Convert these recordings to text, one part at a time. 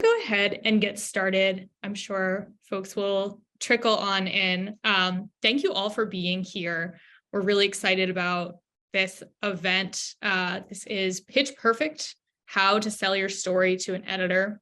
go ahead and get started. I'm sure folks will trickle on in. Thank you all for being here. We're really excited about this event. This is Pitch Perfect, How to Sell Your Story to an Editor,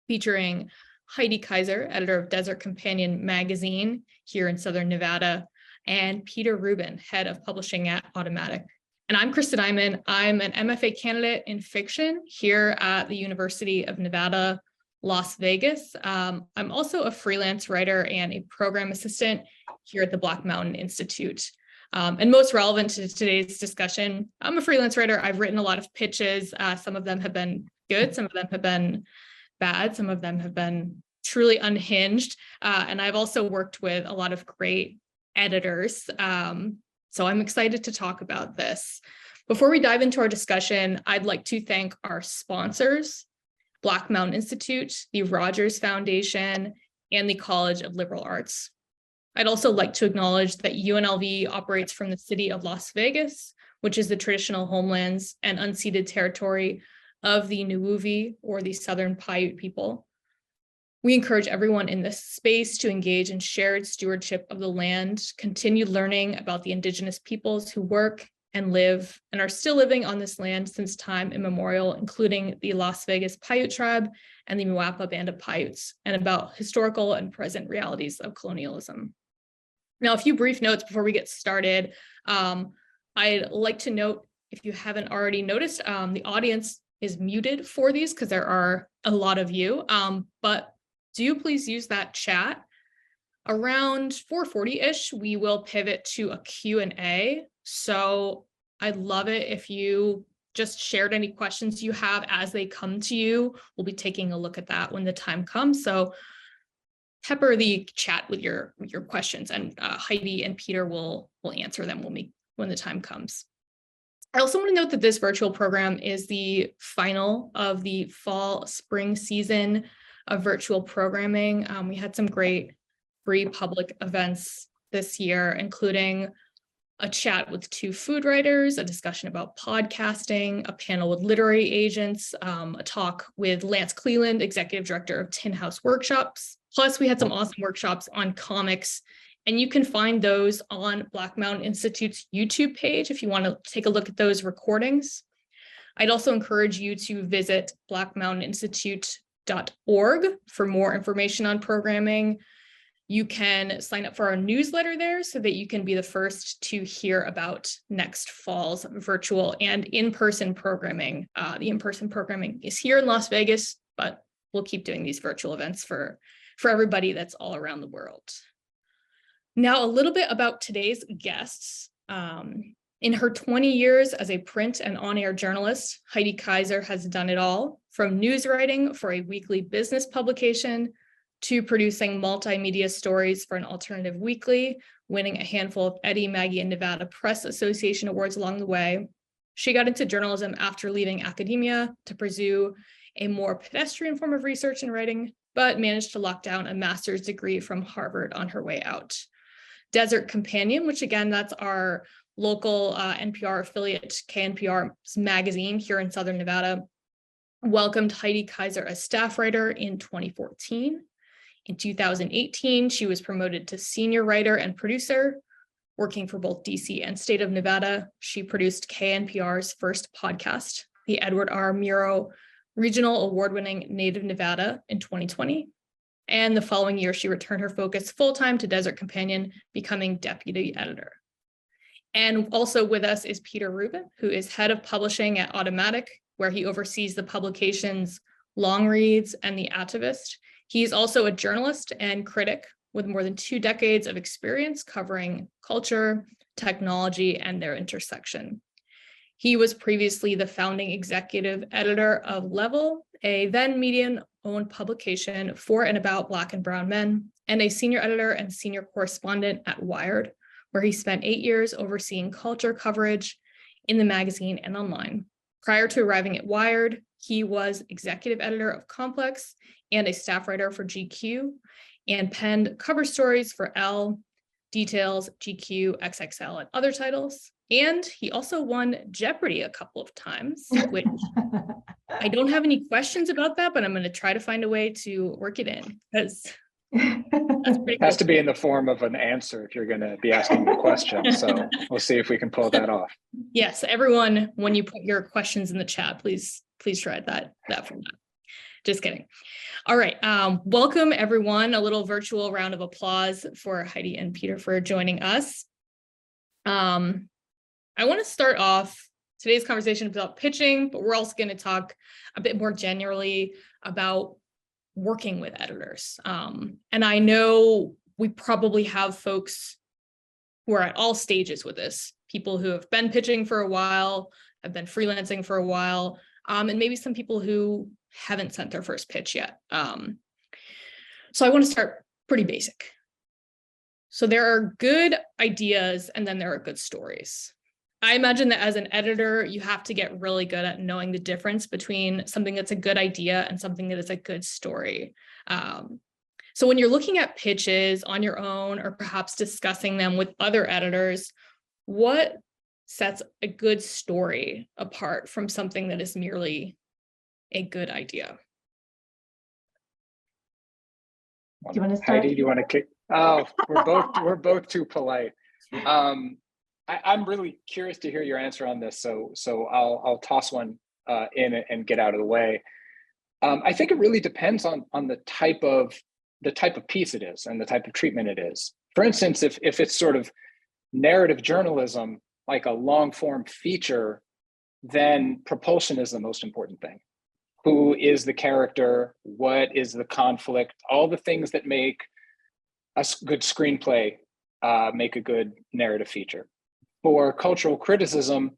featuring Heidi Kyser, editor of Desert Companion magazine here in Southern Nevada, and Peter Rubin, head of publishing at Automatic. And I'm Kristen Iman. I'm an MFA candidate in fiction here at the University of Nevada, Las Vegas. I'm also a freelance writer and a program assistant here at the Black Mountain Institute. And most relevant to today's discussion, I'm a freelance writer. I've written a lot of pitches. Some of them have been good, some of them have been bad, some of them have been truly unhinged. And I've also worked with a lot of great editors. So I'm excited to talk about this. Before we dive into our discussion, I'd like to thank our sponsors, Black Mountain Institute, the Rogers Foundation, and the College of Liberal Arts. I'd also like to acknowledge that UNLV operates from the city of Las Vegas, which is the traditional homelands and unceded territory of the Nuwuvi, or the Southern Paiute people. We encourage everyone in this space to engage in shared stewardship of the land, continue learning about the indigenous peoples who work and live and are still living on this land since time immemorial, including the Las Vegas Paiute tribe and the Muapa Band of Paiutes, and about historical and present realities of colonialism. Now, a few brief notes before we get started. I'd like to note, if you haven't already noticed, the audience is muted for these because there are a lot of you, but do please use that chat. Around 4:40-ish, we will pivot to a Q&A. So I'd love it if you just shared any questions you have as they come to you. We'll be taking a look at that when the time comes. So pepper the chat with your questions, and Heidi and Peter will answer them when the time comes. I also want to note that this virtual program is the final of the fall-spring season of virtual programming. We had some great free public events this year, including a chat with 2 food writers, a discussion about podcasting, a panel with literary agents, a talk with Lance Cleland, executive director of Tin House Workshops. Plus, we had some awesome workshops on comics, and you can find those on Black Mountain Institute's YouTube page if you want to take a look at those recordings. I'd also encourage you to visit blackmountaininstitute.org for more information on programming. You can sign up for our newsletter there so that you can be the first to hear about next fall's virtual and in-person programming. The in-person programming is here in Las Vegas, but we'll keep doing these virtual events for everybody that's all around the world. Now, a little bit about today's guests. In her 20 years as a print and on-air journalist, Heidi Kyser has done it all, from news writing for a weekly business publication to producing multimedia stories for an alternative weekly, winning a handful of Eddie, Maggie, and Nevada Press Association awards along the way. She got into journalism after leaving academia to pursue a more pedestrian form of research and writing, but managed to lock down a master's degree from Harvard on her way out. Desert Companion, which again, that's our local NPR affiliate, KNPR's magazine here in Southern Nevada, welcomed Heidi Kyser as staff writer in 2014. In 2018, she was promoted to senior writer and producer, working for both DC and state of Nevada. She produced KNPR's first podcast, the Edward R. Murrow Regional Award-winning Native Nevada, in 2020. And the following year, she returned her focus full-time to Desert Companion, becoming deputy editor. And also with us is Peter Rubin, who is head of publishing at Automatic, where he oversees the publications Long Reads and The Activist. He's also a journalist and critic with more than 2 decades of experience covering culture, technology, and their intersection. He was previously the founding executive editor of Level, a then median-owned publication for and about Black and Brown men, and a senior editor and senior correspondent at Wired, where he spent 8 years overseeing culture coverage in the magazine and online. Prior to arriving at Wired, he was executive editor of Complex and a staff writer for GQ, and penned cover stories for Elle, Details, GQ, XXL, and other titles. And he also won Jeopardy a couple of times, which I don't have any questions about that, but I'm going to try to find a way to work it in, because that's pretty It has cool. to be in the form of an answer if you're going to be asking a question. So we'll see if we can pull that off. Yes, everyone, when you put your questions in the chat, please try that from that. Just kidding. All right. Welcome, everyone. A little virtual round of applause for Heidi and Peter for joining us. I want to start off today's conversation about pitching, but we're also going to talk a bit more generally about working with editors. And I know we probably have folks who are at all stages with this, people who have been pitching for a while, have been freelancing for a while, and maybe some people who haven't sent their first pitch yet. So I want to start pretty basic. So there are good ideas and then there are good stories. I imagine that as an editor, you have to get really good at knowing the difference between something that's a good idea and something that is a good story. So when you're looking at pitches on your own or perhaps discussing them with other editors, what sets a good story apart from something that is merely a good idea? Do you want to start? Heidi, do you want to kick? Oh, we're both too polite. I'm really curious to hear your answer on this, so I'll toss one in and get out of the way. I think it really depends on the type of piece it is and the type of treatment it is. For instance, if it's sort of narrative journalism, like a long form feature, then propulsion is the most important thing. Who is the character? What is the conflict? All the things that make a good screenplay make a good narrative feature. For cultural criticism,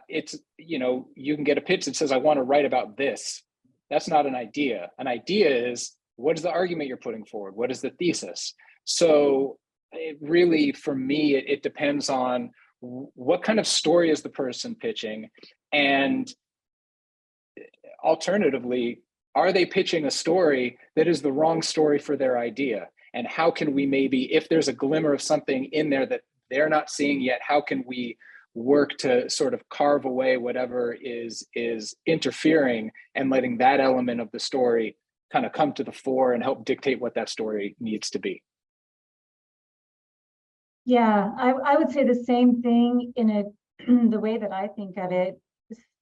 it's, you can get a pitch that says, I want to write about this. That's not an idea. An idea is, what is the argument you're putting forward? What is the thesis? So it really, for me, it depends on what kind of story is the person pitching, and alternatively, are they pitching a story that is the wrong story for their idea? And how can we maybe, if there's a glimmer of something in there that they're not seeing yet, how can we work to sort of carve away whatever is interfering and letting that element of the story kind of come to the fore and help dictate what that story needs to be? Yeah, I would say the same thing in the way that I think of it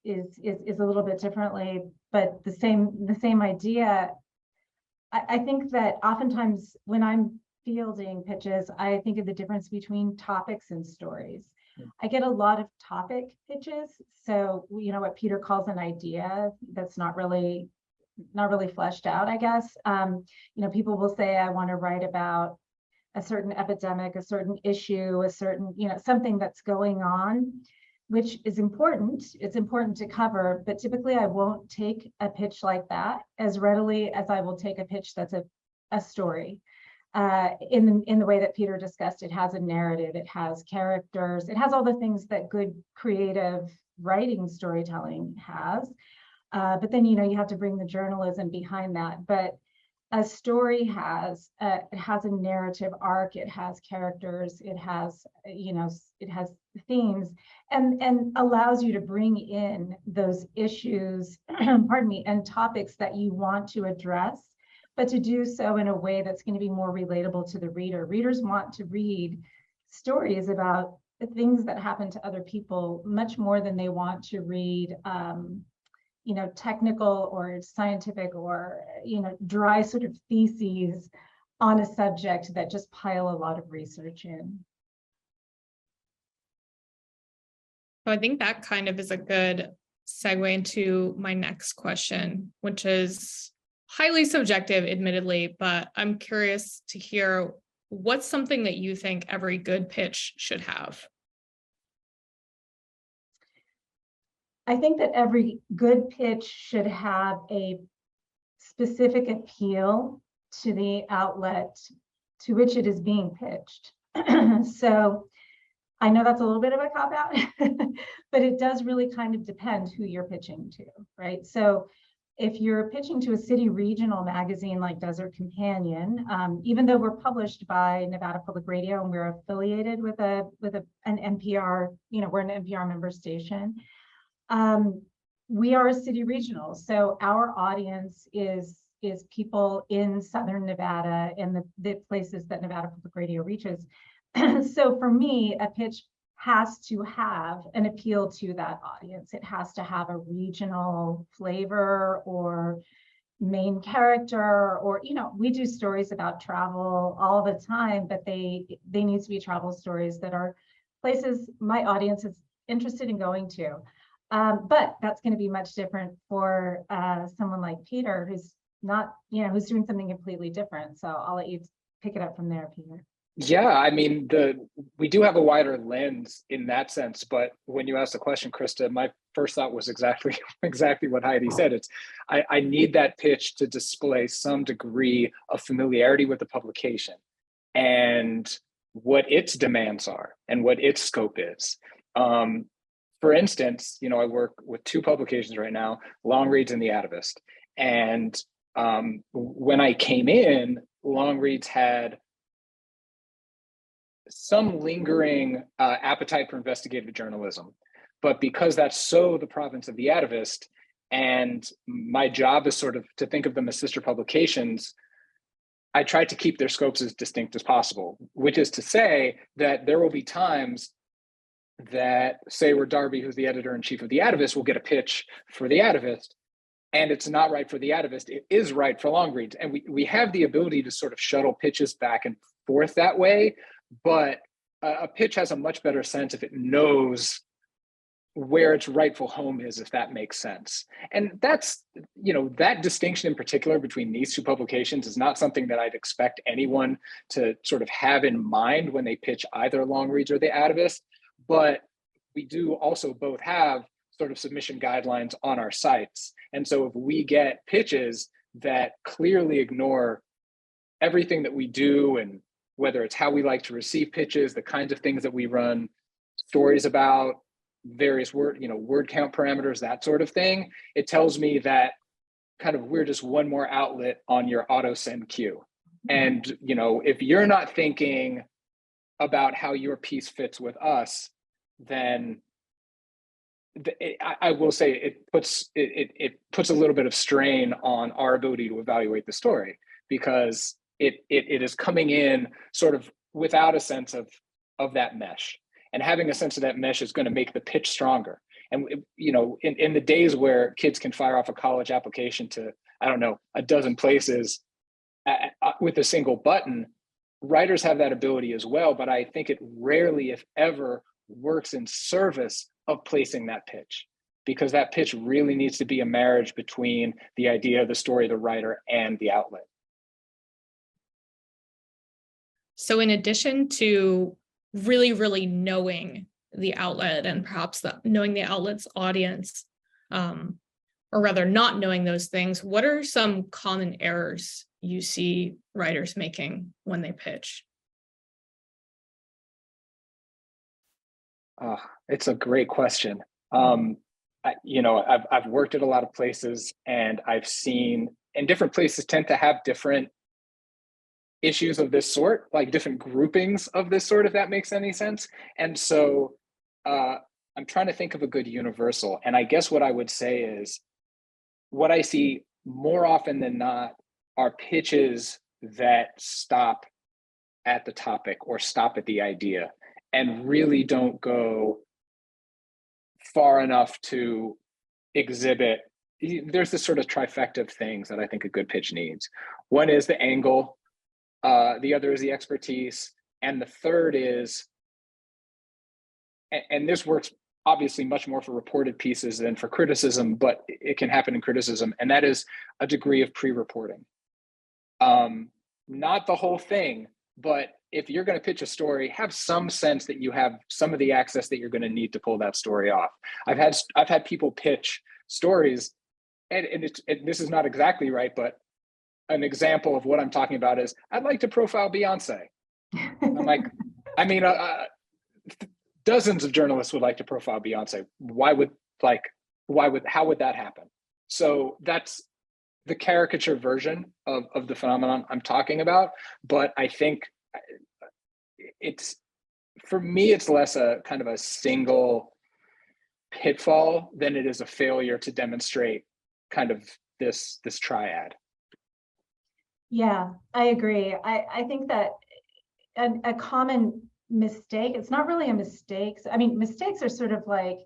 is a little bit differently, but the same idea. I think that oftentimes when I'm fielding pitches, I think of the difference between topics and stories. I get a lot of topic pitches. So, what Peter calls an idea that's not really fleshed out, I guess. People will say, I want to write about a certain epidemic, a certain issue, a certain, something that's going on, which is important. It's important to cover, but typically I won't take a pitch like that as readily as I will take a pitch that's a story. In the way that Peter discussed, it has a narrative, it has characters, it has all the things that good creative writing storytelling has. But then, you have to bring the journalism behind that. But a story has a narrative arc, it has characters, it has themes, and allows you to bring in those issues, pardon me, and topics that you want to address, but to do so in a way that's going to be more relatable to the reader. Readers want to read stories about the things that happen to other people much more than they want to read technical or scientific or, dry sort of theses on a subject that just pile a lot of research in. So I think that kind of is a good segue into my next question, which is highly subjective, admittedly, but I'm curious to hear what's something that you think every good pitch should have? I think that every good pitch should have a specific appeal to the outlet to which it is being pitched. So I know that's a little bit of a cop-out, but it does really kind of depend who you're pitching to, right? So if you're pitching to a city regional magazine like Desert Companion, even though we're published by Nevada Public Radio and we're affiliated with an NPR, we're an NPR member station, we are a city regional, so our audience is people in Southern Nevada and the places that Nevada Public Radio reaches. So for me, a pitch has to have an appeal to that audience. It has to have a regional flavor or main character, or, you know, we do stories about travel all the time, but they need to be travel stories that are places my audience is interested in going to. But that's going to be much different for someone like Peter, who's not, you know, who's doing something completely different. So I'll let you pick it up from there, Peter. Yeah, I mean, we do have a wider lens in that sense, but when you asked the question, Krista, my first thought was exactly what Heidi said. It's I need that pitch to display some degree of familiarity with the publication and what its demands are and what its scope is. For instance, you know, I work with two publications right now, Long Reads and The Atavist. And when I came in, Long Reads had some lingering appetite for investigative journalism. But because that's so the province of The Atavist, and my job is sort of to think of them as sister publications, I try to keep their scopes as distinct as possible, which is to say that there will be times that, say, where Darby, who's the editor-in-chief of The Atavist, will get a pitch for The Atavist, and it's not right for The Atavist, it is right for Long Reads. And we have the ability to sort of shuttle pitches back and forth that way, but a pitch has a much better sense if it knows where its rightful home is, if that makes sense. And that's, you know, that distinction in particular between these two publications is not something that I'd expect anyone to sort of have in mind when they pitch either Long Reads or The Atavist. But we do also both have sort of submission guidelines on our sites. And so if we get pitches that clearly ignore everything that we do, and whether it's how we like to receive pitches, the kinds of things that we run stories about, various word count parameters, that sort of thing, it tells me that kind of we're just one more outlet on your auto send queue. And, you know, if you're not thinking about how your piece fits with us, then I will say it puts a little bit of strain on our ability to evaluate the story, because it is coming in sort of without a sense of that mesh. And having a sense of that mesh is going to make the pitch stronger. And, you know, in the days where kids can fire off a college application to, I don't know, a dozen places with a single button, writers have that ability as well. But I think it rarely, if ever, works in service of placing that pitch, because that pitch really needs to be a marriage between the idea, the story, the writer, and the outlet. So in addition to really knowing the outlet and perhaps knowing the outlet's audience, or rather not knowing those things, what are some common errors you see writers making when they pitch? It's a great question. I've worked at a lot of places, and I've seen, and different places tend to have different issues of this sort, like different groupings of this sort, if that makes any sense. And so I'm trying to think of a good universal. And I guess what I would say is, what I see more often than not are pitches that stop at the topic or stop at the idea and really don't go far enough to exhibit. There's this sort of trifecta of things that I think a good pitch needs. One is the angle, the other is the expertise, and the third is, and this works obviously much more for reported pieces than for criticism, but it can happen in criticism, and that is a degree of pre-reporting. Not the whole thing, but if you're going to pitch a story, have some sense that you have some of the access that you're going to need to pull that story off. I've had people pitch stories, and this is not exactly right, but an example of what I'm talking about is, I'd like to profile Beyonce. I'm like, I mean, dozens of journalists would like to profile Beyonce. How would that happen? So that's the caricature version of the phenomenon I'm talking about. But I think for me, it's less a kind of a single pitfall than it is a failure to demonstrate kind of this triad. Yeah, I agree. I think that a common mistake, it's not really a mistake. I mean, mistakes are sort of like,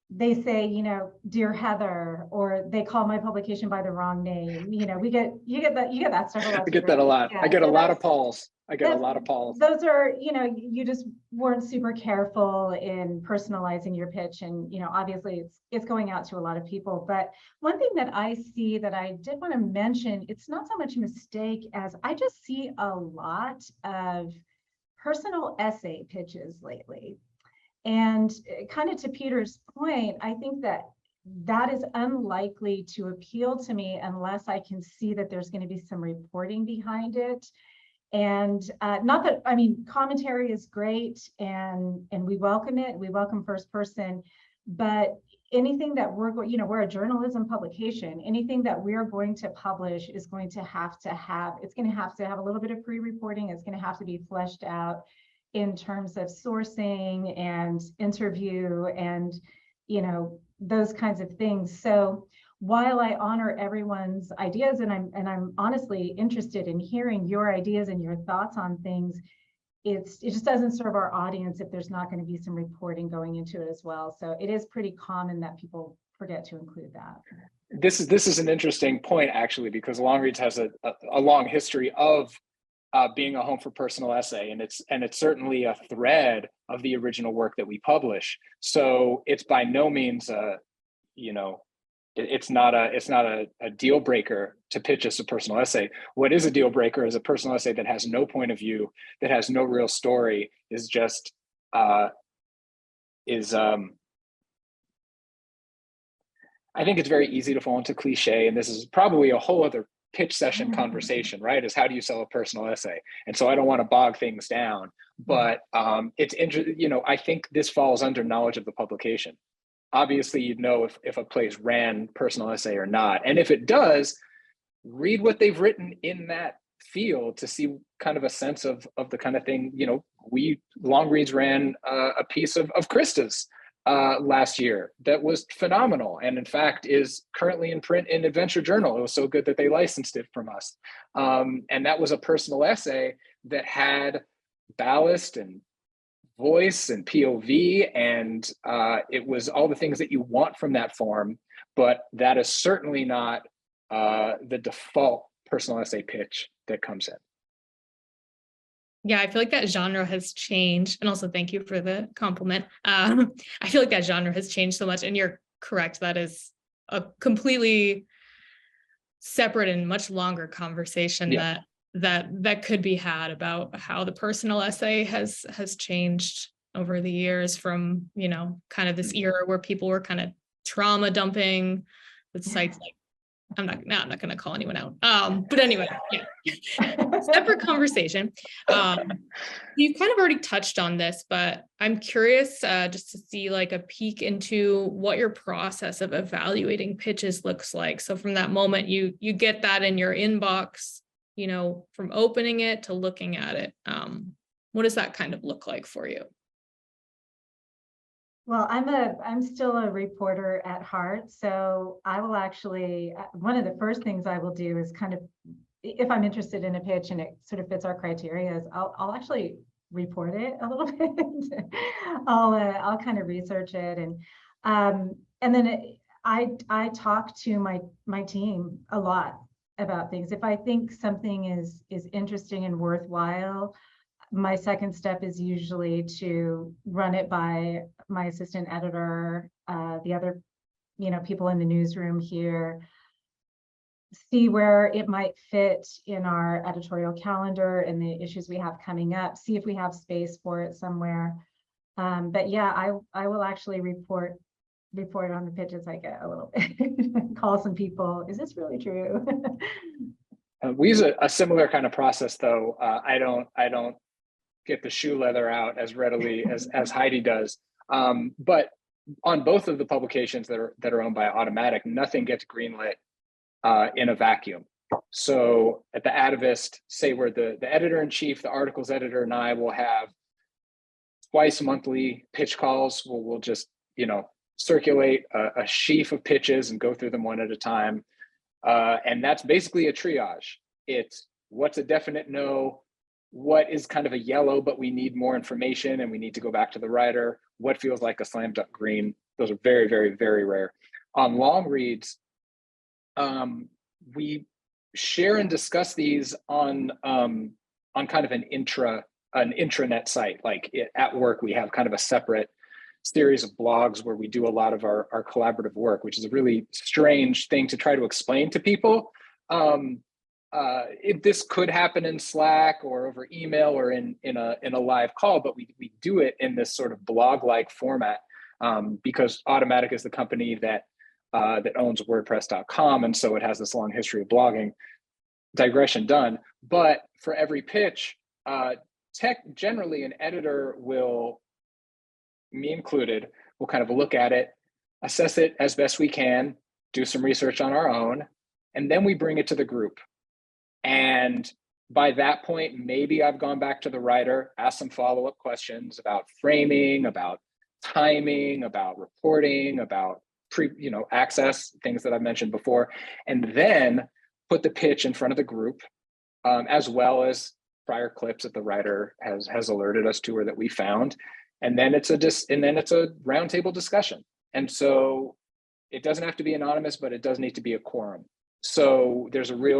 they say, you know, dear Heather, or they call my publication by the wrong name. You know, you get that stuff a lot. I get that a lot. Yeah, I get a so lot of calls. I get a lot of calls. Those are, you know, you just weren't super careful in personalizing your pitch. And, you know, obviously it's going out to a lot of people. But one thing that I see that I did want to mention, it's not so much a mistake as I just see a lot of personal essay pitches lately. And kind of to Peter's point, I think that that is unlikely to appeal to me unless I can see that there's going to be some reporting behind it. And not that, I mean, commentary is great and we welcome it. We welcome first person, but anything that we're going, you know, we're a journalism publication, anything that we're going to publish is going to have, it's going to have a little bit of pre-reporting. It's going to have to be fleshed out in terms of sourcing and interview and, you know, those kinds of things. So while I honor everyone's ideas, and I'm honestly interested in hearing your ideas and your thoughts on things, it just doesn't serve our audience if there's not going to be some reporting going into it as well. So it is pretty common that people forget to include that. This is an interesting point, actually, because Longreads has a long history of being a home for personal essay, and it's certainly a thread of the original work that we publish. So it's by no means you know, it's not a deal breaker to pitch us a personal essay. What is a deal breaker is a personal essay that has no point of view, that has no real story, is just I think it's very easy to fall into cliche, and this is probably a whole other pitch session conversation, right? Is how do you sell a personal essay? And so I don't want to bog things down, but it's interesting. You know, I think this falls under knowledge of the publication. Obviously, you'd know if a place ran personal essay or not, and if it does, read what they've written in that field to see kind of a sense of the kind of thing. You know, Longreads ran a piece of Krista's last year that was phenomenal, and in fact is currently in print in Adventure Journal. It was so good that they licensed it from us, and that was a personal essay that had ballast and voice and POV, and it was all the things that you want from that form, but that is certainly not the default personal essay pitch that comes in. Yeah, I feel like that genre has changed. And also thank you for the compliment. I feel like that genre has changed so much, and you're correct. That is a completely separate and much longer conversation that could be had about how the personal essay has changed over the years from, you know, kind of this era where people were kind of trauma dumping with sites like, I'm not going to call anyone out. But anyway, yeah, separate conversation. You've kind of already touched on this, but I'm curious just to see like a peek into what your process of evaluating pitches looks like. So from that moment, you get that in your inbox, you know, from opening it to looking at it. What does that kind of look like for you? Well, I'm still a reporter at heart, so I will actually, one of the first things I will do is kind of, if I'm interested in a pitch and it sort of fits our criteria, is I'll actually report it a little bit. I'll kind of research it, and then I talk to my team a lot about things. If I think something is interesting and worthwhile, my second step is usually to run it by my assistant editor, the other, you know, people in the newsroom here, see where it might fit in our editorial calendar and the issues we have coming up, see if we have space for it somewhere. But yeah, I will actually report on the pitches I get a little bit, call some people. Is this really true? We use a similar kind of process, though. I don't get the shoe leather out as readily as Heidi does. But on both of the publications that are owned by Automatic, nothing gets greenlit in a vacuum. So at the Atavist, say we're the editor-in-chief, the articles editor, and I will have twice monthly pitch calls. We'll just circulate a sheaf of pitches and go through them one at a time. And that's basically a triage. It's what's a definite no, what is kind of a yellow, but we need more information and we need to go back to the writer, what feels like a slam dunk green. Those are very, very, very rare. On long reads, we share and discuss these on kind of an intranet site. Like at work, we have kind of a separate series of blogs where we do a lot of our collaborative work, which is a really strange thing to try to explain to people. If this could happen in Slack or over email or in a live call, but we do it in this sort of blog-like format because Automatic is the company that owns WordPress.com, and so it has this long history of blogging. Digression done. But for every pitch, generally an editor will, me included, will kind of look at it, assess it as best we can, do some research on our own, and then we bring it to the group. And by that point, maybe I've gone back to the writer, asked some follow-up questions about framing, about timing, about reporting, about access, things that I've mentioned before, and then put the pitch in front of the group, as well as prior clips that the writer has alerted us to or that we found. And then it's a roundtable discussion. And so it doesn't have to be anonymous, but it does need to be a quorum. So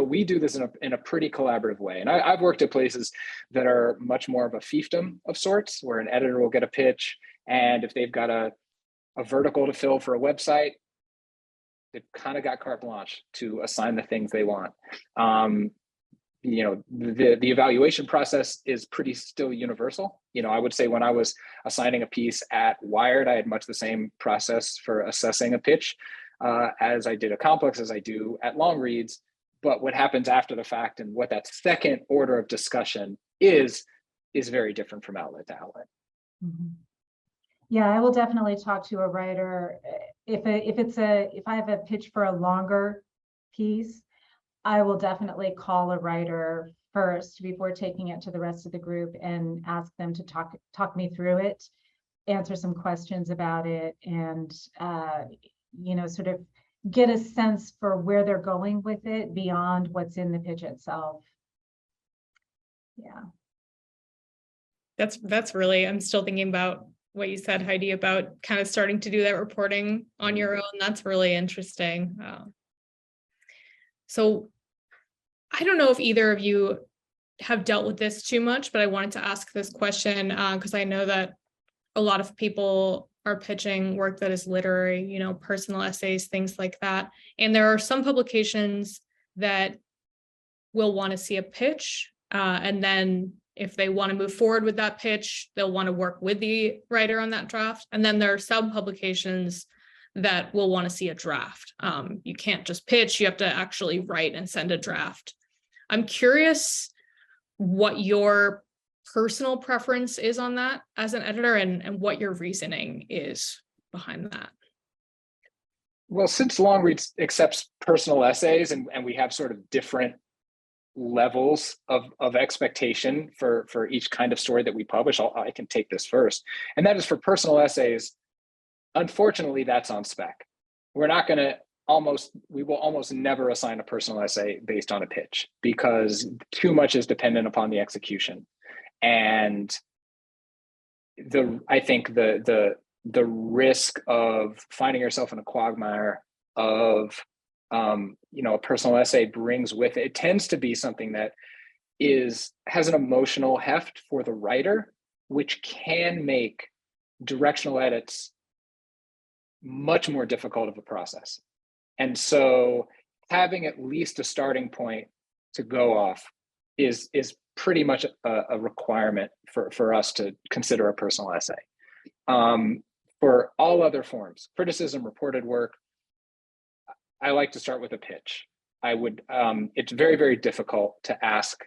we do this in a pretty collaborative way. And I've worked at places that are much more of a fiefdom of sorts, where an editor will get a pitch, and if they've got a vertical to fill for a website, they've kind of got carte blanche to assign the things they want. The evaluation process is pretty still universal. I would say when I was assigning a piece at Wired, I had much the same process for assessing a pitch as I did at Complex, as I do at Long Reads. But what happens after the fact and what that second order of discussion is very different from outlet to outlet. Mm-hmm. Yeah, I will definitely talk to a writer. If I have a pitch for a longer piece, I will definitely call a writer first before taking it to the rest of the group and ask them to talk me through it, answer some questions about it, and sort of get a sense for where they're going with it beyond what's in the pitch itself. Yeah. That's really, I'm still thinking about what you said, Heidi, about kind of starting to do that reporting on your own. That's really interesting. So I don't know if either of you have dealt with this too much, but I wanted to ask this question because I know that a lot of people are pitching work that is literary, personal essays, things like that. And there are some publications that will want to see a pitch. And then if they want to move forward with that pitch, they'll want to work with the writer on that draft. And then there are some publications that will want to see a draft. You can't just pitch, you have to actually write and send a draft. I'm curious what your personal preference is on that as an editor and what your reasoning is behind that. Well, since Long Reads accepts personal essays and we have sort of different levels of expectation for each kind of story that we publish, I can take this first. And that is for personal essays. Unfortunately, that's on spec. We will almost never assign a personal essay based on a pitch because too much is dependent upon the execution. And I think the risk of finding yourself in a quagmire of a personal essay brings with it tends to be something that has an emotional heft for the writer, which can make directional edits much more difficult of a process. And so having at least a starting point to go off is pretty much a requirement for us to consider a personal essay. For all other forms, criticism, reported work, I like to start with a pitch. It's very, very difficult to ask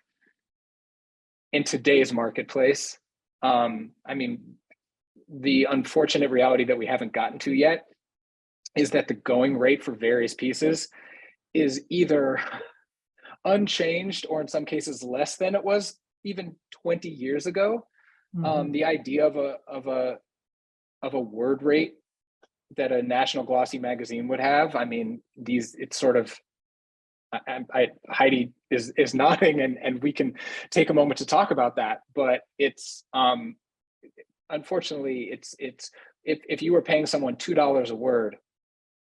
in today's marketplace. The unfortunate reality that we haven't gotten to yet is that the going rate for various pieces is either unchanged or in some cases less than it was even 20 years ago. Mm-hmm. The idea of a word rate a national glossy magazine would have. I mean, it's sort of, Heidi is nodding, and we can take a moment to talk about that. But it's unfortunately, it's if you were paying someone $2 a word,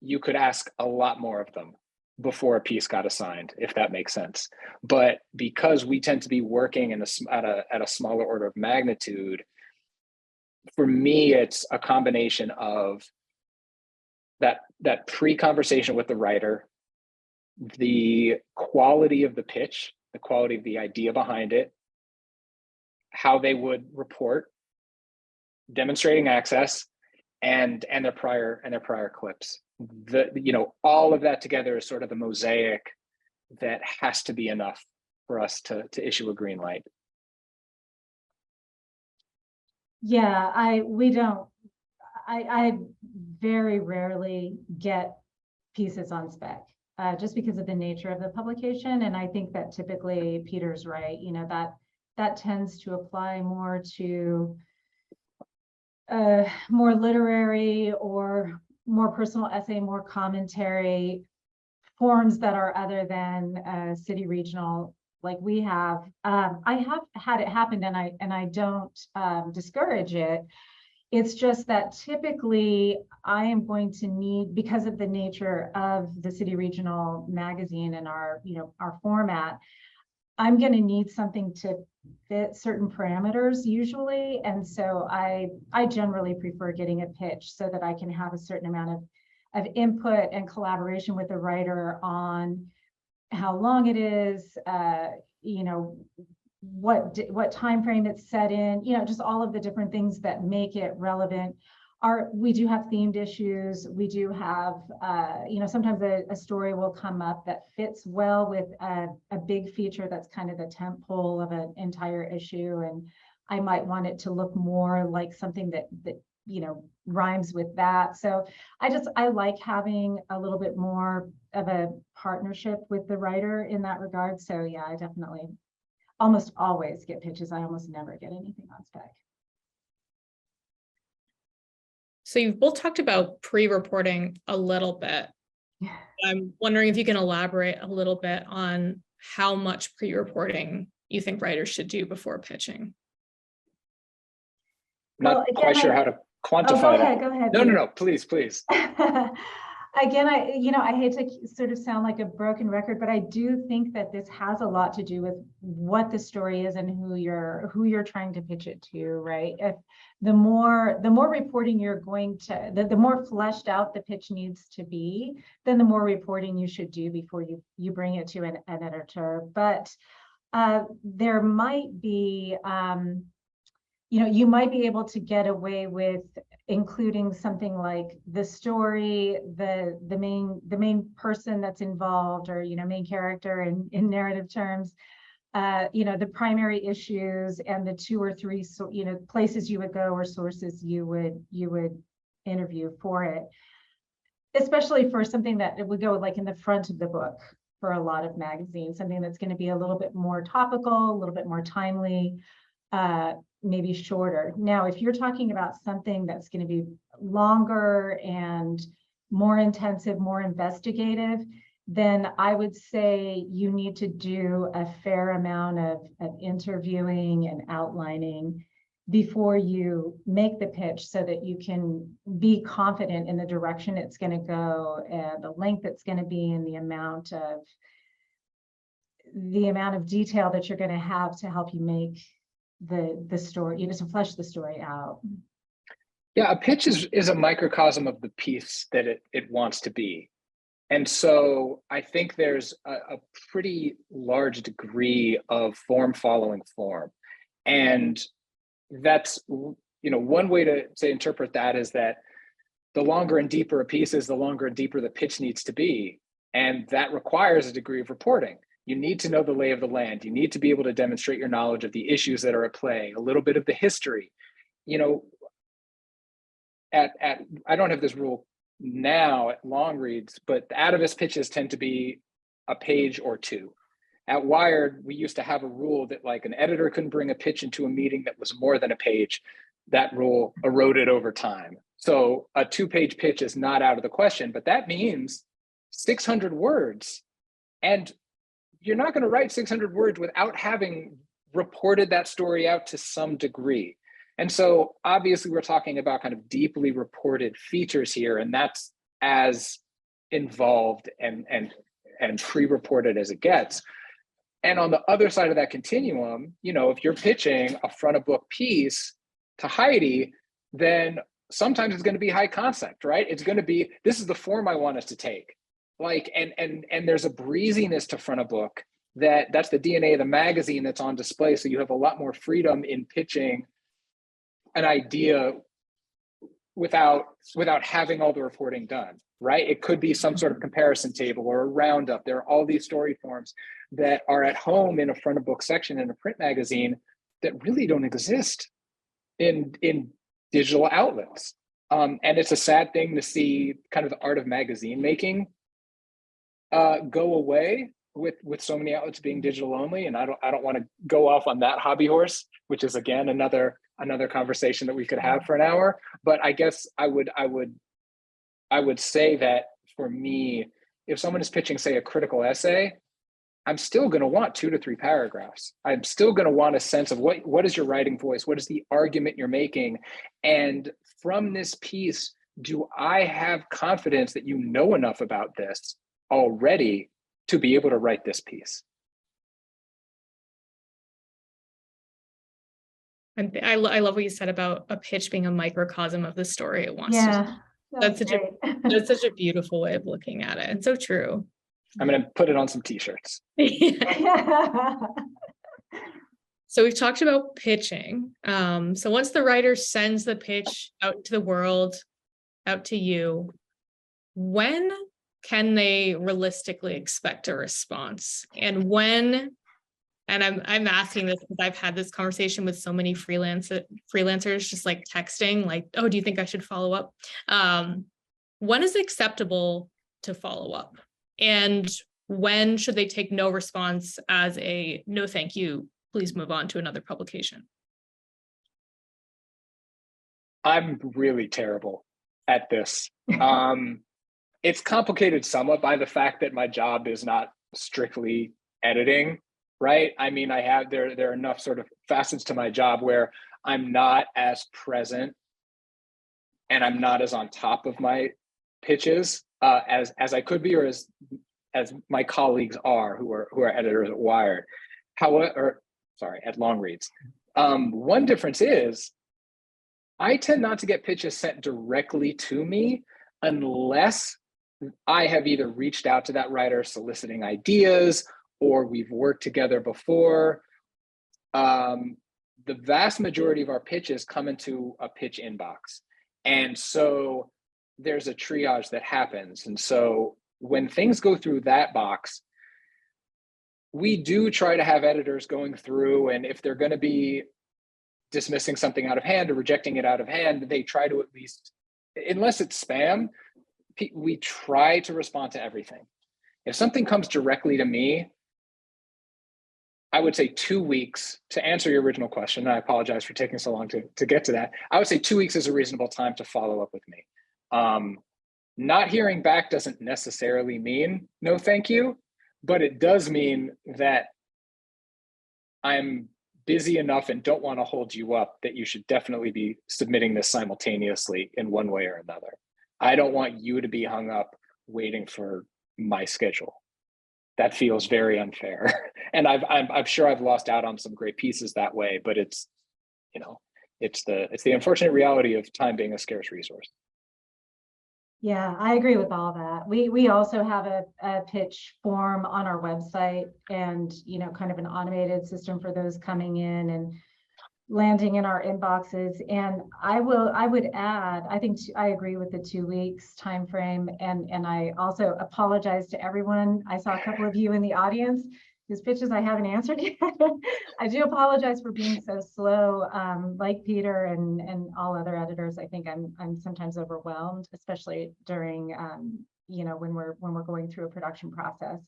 you could ask a lot more of them before a piece got assigned, if that makes sense. But because we tend to be working at a smaller order of magnitude, for me, it's a combination of that pre-conversation with the writer, the quality of the pitch, the quality of the idea behind it, how they would report, demonstrating access, and their prior clips. All of that together is sort of the mosaic that has to be enough for us to issue a green light. Yeah, I very rarely get pieces on spec, just because of the nature of the publication. And I think that typically Peter's right, that tends to apply more to more literary or more personal essay, more commentary forms that are other than city regional like we have. I have had it happen, and I don't discourage it. It's just that typically I am going to need, because of the nature of the city regional magazine and our format, I'm going to need something to fit certain parameters usually. And so I generally prefer getting a pitch so that I can have a certain amount of input and collaboration with the writer on how long it is, what time frame it's set in, just all of the different things that make it relevant. We do have themed issues. We do have, sometimes a story will come up that fits well with a big feature that's kind of the tent pole of an entire issue. And I might want it to look more like something that rhymes with that. So I like having a little bit more of a partnership with the writer in that regard. So yeah, I definitely almost always get pitches. I almost never get anything on spec. So you've both talked about pre-reporting a little bit. Yeah. I'm wondering if you can elaborate a little bit on how much pre-reporting you think writers should do before pitching. Not quite sure how to quantify that. Go ahead. No, please. Again, I hate to sort of sound like a broken record, but I do think that this has a lot to do with what the story is and who you're trying to pitch it to, right? If the more reporting you're going to, the more fleshed out the pitch needs to be, then the more reporting you should do before you bring it to an editor. But there might be, you might be able to get away with including something like the story, the main person that's involved, or main character in narrative terms, the primary issues, and the 2 or 3 places you would go or sources you would interview for it, especially for something that it would go like in the front of the book for a lot of magazines, something that's going to be a little bit more topical, a little bit more timely, maybe shorter. Now, if you're talking about something that's going to be longer and more intensive, more investigative, then I would say you need to do a fair amount of interviewing and outlining before you make the pitch, so that you can be confident in the direction it's going to go, and the length it's going to be, and the amount of detail that you're going to have to help you make the story, to flesh the story out. Yeah, a pitch is a microcosm of the piece that it wants to be. And so I think there's a pretty large degree of form following form. And that's, one way to interpret that is that the longer and deeper a piece is, the longer and deeper the pitch needs to be. And that requires a degree of reporting. You need to know the lay of the land. You need to be able to demonstrate your knowledge of the issues that are at play, a little bit of the history. I don't have this rule now at long reads, but the Atavist pitches tend to be a page or 2. At Wired, we used to have a rule that like an editor couldn't bring a pitch into a meeting that was more than a page. that rule eroded over time. So a 2-page pitch is not out of the question, but that means 600 words. And you're not going to write 600 words without having reported that story out to some degree. And so obviously we're talking about kind of deeply reported features here, and that's as involved and pre-reported as it gets. And on the other side of that continuum, you know, if you're pitching a front of book piece to Heidi, then sometimes it's going to be high concept, right? It's going to be, this is the form I want us to take. Like, and there's a breeziness to front of book that's the DNA of the magazine that's on display. So you have a lot more freedom in pitching an idea without having all the reporting done, right? It could be some sort of comparison table or a roundup. There are all these story forms that are at home in a front of book section in a print magazine that really don't exist in digital outlets. And it's a sad thing to see kind of the art of magazine making go away with so many outlets being digital only. And I don't want to go off on that hobby horse, which is again another conversation that we could have for an hour. But I guess I would say that for me, if someone is pitching, say, a critical essay, I'm still going to want 2 to 3 paragraphs. I'm still going to want a sense of what is your writing voice? What is the argument you're making? And from this piece, do I have confidence that you know enough about this already to be able to write this piece? I love what you said about a pitch being a microcosm of the story it wants to. Yeah, That's such a beautiful way of looking at it. And so true. I'm going to put it on some t-shirts. So we've talked about pitching. So once the writer sends the pitch out to the world, out to you, when can they realistically expect a response? And when, and I'm asking this because I've had this conversation with so many freelancers, just like texting, like, oh, do you think I should follow up? When is it acceptable to follow up? And when should they take no response as a no, thank you, please move on to another publication? I'm really terrible at this. It's complicated somewhat by the fact that my job is not strictly editing, right? I mean, there are enough sort of facets to my job where I'm not as present and I'm not as on top of my pitches as I could be, or as my colleagues are who are editors at Wired. At Long Reads. One difference is I tend not to get pitches sent directly to me unless I have either reached out to that writer soliciting ideas or we've worked together before. The vast majority of our pitches come into a pitch inbox. And so there's a triage that happens. And so when things go through that box, we do try to have editors going through, and if they're going to be dismissing something out of hand or rejecting it out of hand, they try to, at least, unless it's spam, we try to respond to everything. If something comes directly to me, I would say 2 weeks. To answer your original question, and I apologize for taking so long to get to that, I would say 2 weeks is a reasonable time to follow up with me. Not hearing back doesn't necessarily mean no thank you, but it does mean that I'm busy enough and don't want to hold you up that you should definitely be submitting this simultaneously in one way or another. I don't want you to be hung up waiting for my schedule. That feels very unfair. And I'm sure I've lost out on some great pieces that way, but it's the unfortunate reality of time being a scarce resource. Yeah, I agree with all that. We also have a pitch form on our website, and kind of an automated system for those coming in and landing in our inboxes. And I would add, I think I agree with the 2 weeks time frame, and I also apologize to everyone. I saw a couple of you in the audience whose pitches I haven't answered yet. I do apologize for being so slow. Like Peter and all other editors, I think I'm sometimes overwhelmed, especially during when we're going through a production process.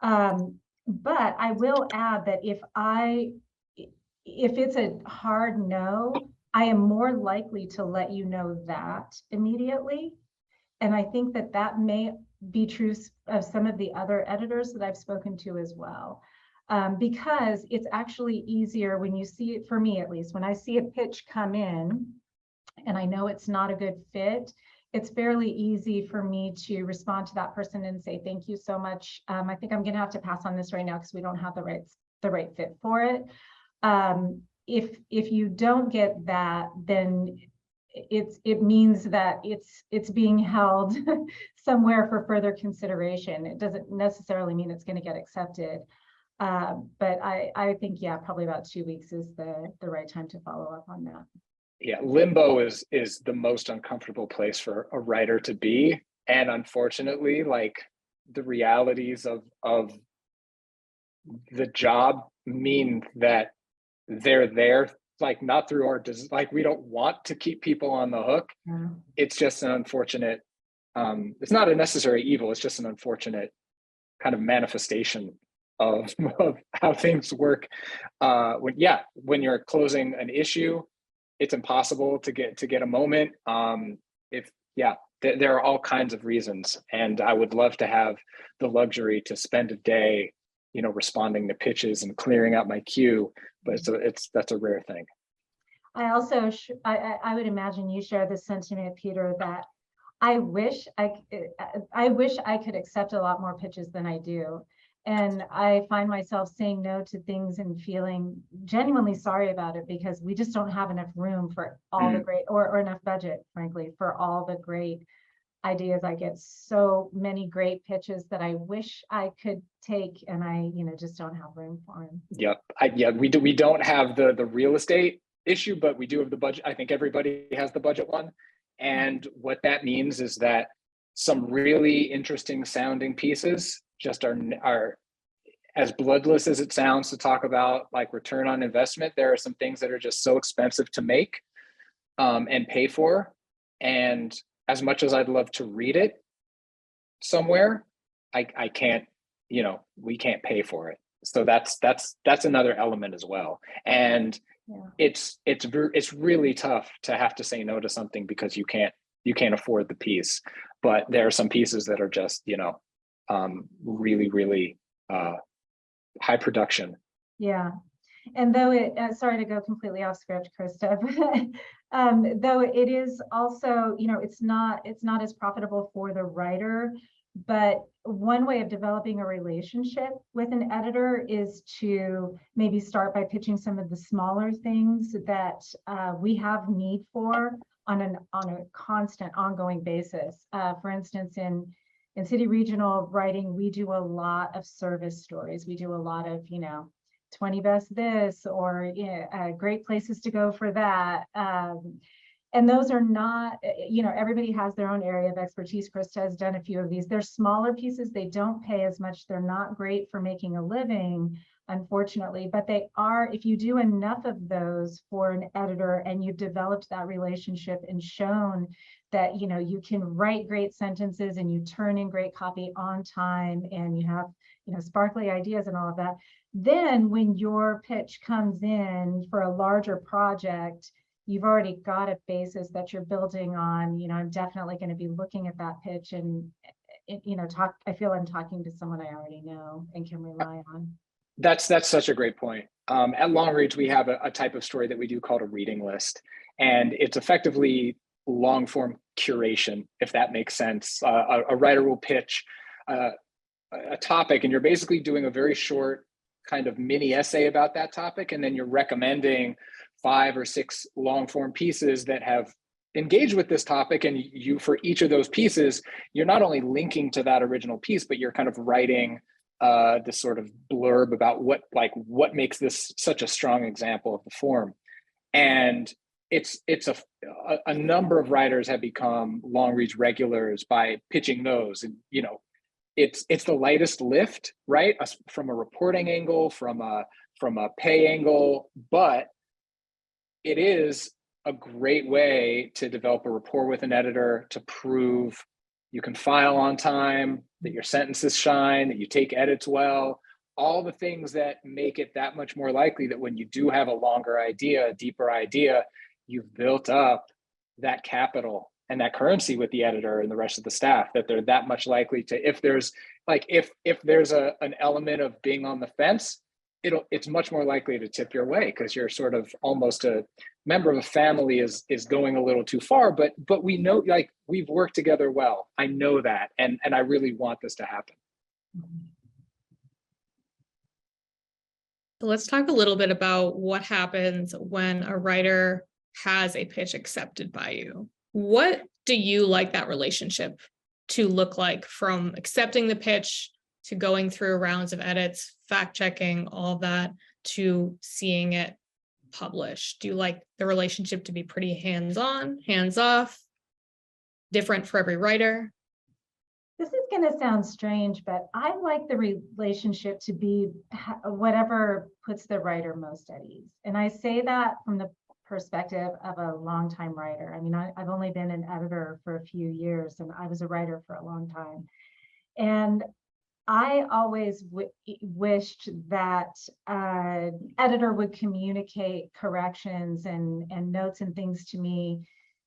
But I will add that if it's a hard no, I am more likely to let you know that immediately. And I think that that may be true of some of the other editors that I've spoken to as well. Because it's actually easier when you see it, for me at least, when I see a pitch come in and I know it's not a good fit, it's fairly easy for me to respond to that person and say, thank you so much. I think I'm going to have to pass on this right now because we don't have the right fit for it. If you don't get that, then it means that it's being held somewhere for further consideration. It doesn't necessarily mean it's going to get accepted. But I think, yeah, probably about 2 weeks is the right time to follow up on that. Yeah, limbo is the most uncomfortable place for a writer to be. And unfortunately, like, the realities of the job mean that they're there, like, not through our, like, we don't want to keep people on the hook. Yeah. It's just an unfortunate, it's not a necessary evil, it's just an unfortunate kind of manifestation of how things work. When you're closing an issue, it's impossible to get a moment. There are all kinds of reasons, and I would love to have the luxury to spend a day, responding to pitches and clearing out my queue, but that's a rare thing. I also, I would imagine you share this sentiment, Peter, that I wish I could accept a lot more pitches than I do. And I find myself saying no to things and feeling genuinely sorry about it because we just don't have enough room for all the great, or enough budget, frankly, for all the great ideas. I get so many great pitches that I wish I could take, and I, just don't have room for them. Yep. We don't have the real estate issue, but we do have the budget. I think everybody has the budget one. And what that means is that some really interesting sounding pieces just are as bloodless as it sounds to talk about, like, return on investment. There are some things that are just so expensive to make and pay for. And as much as I'd love to read it somewhere, I can't, we can't pay for it. So that's another element as well. And it's really tough to have to say no to something because you can't afford the piece. But there are some pieces that are just, really, really high production. Yeah. And though sorry to go completely off script, Krista, though it is also, it's not as profitable for the writer, but one way of developing a relationship with an editor is to maybe start by pitching some of the smaller things that we have need for on a constant, ongoing basis. For instance, in city regional writing, we do a lot of service stories. We do a lot of, 20 best this, or great places to go for that. And those are not, everybody has their own area of expertise. Krista has done a few of these. They're smaller pieces. They don't pay as much. They're not great for making a living, unfortunately, but they are, if you do enough of those for an editor and you've developed that relationship and shown that, you can write great sentences and you turn in great copy on time and you have, sparkly ideas and all of that, then when your pitch comes in for a larger project, you've already got a basis that you're building on. I'm definitely going to be looking at that pitch and, I feel I'm talking to someone I already know and can rely on. That's such a great point. At Longreach, we have a type of story that we do called a reading list, and it's effectively long form curation, if that makes sense. A writer will pitch a topic, and you're basically doing a very short kind of mini essay about that topic, and then you're recommending 5 or 6 long form pieces that have engaged with this topic. And you, for each of those pieces, you're not only linking to that original piece, but you're kind of writing this sort of blurb about what makes this such a strong example of the form. And it's a number of writers have become Longreach regulars by pitching those. And it's the lightest lift, right? From a reporting angle, from a pay angle, but it is a great way to develop a rapport with an editor, to prove you can file on time, that your sentences shine, that you take edits well, all the things that make it that much more likely that when you do have a longer idea, a deeper idea, you've built up that capital and that currency with the editor and the rest of the staff, that they're that much likely to, if there's an element of being on the fence, it's much more likely to tip your way, because you're sort of almost a member of a family is going a little too far, but we know, like, we've worked together well. I know that, and I really want this to happen. So let's talk a little bit about what happens when a writer has a pitch accepted by you. What do you like that relationship to look like, from accepting the pitch to going through rounds of edits, fact checking, all that, to seeing it published? Do you like the relationship to be pretty hands-on, hands-off, different for every writer? This is going to sound strange, but I like the relationship to be whatever puts the writer most at ease. And I say that from the perspective of a longtime writer. I mean, I've only been an editor for a few years, and I was a writer for a long time. And I always wished that editor would communicate corrections and notes and things to me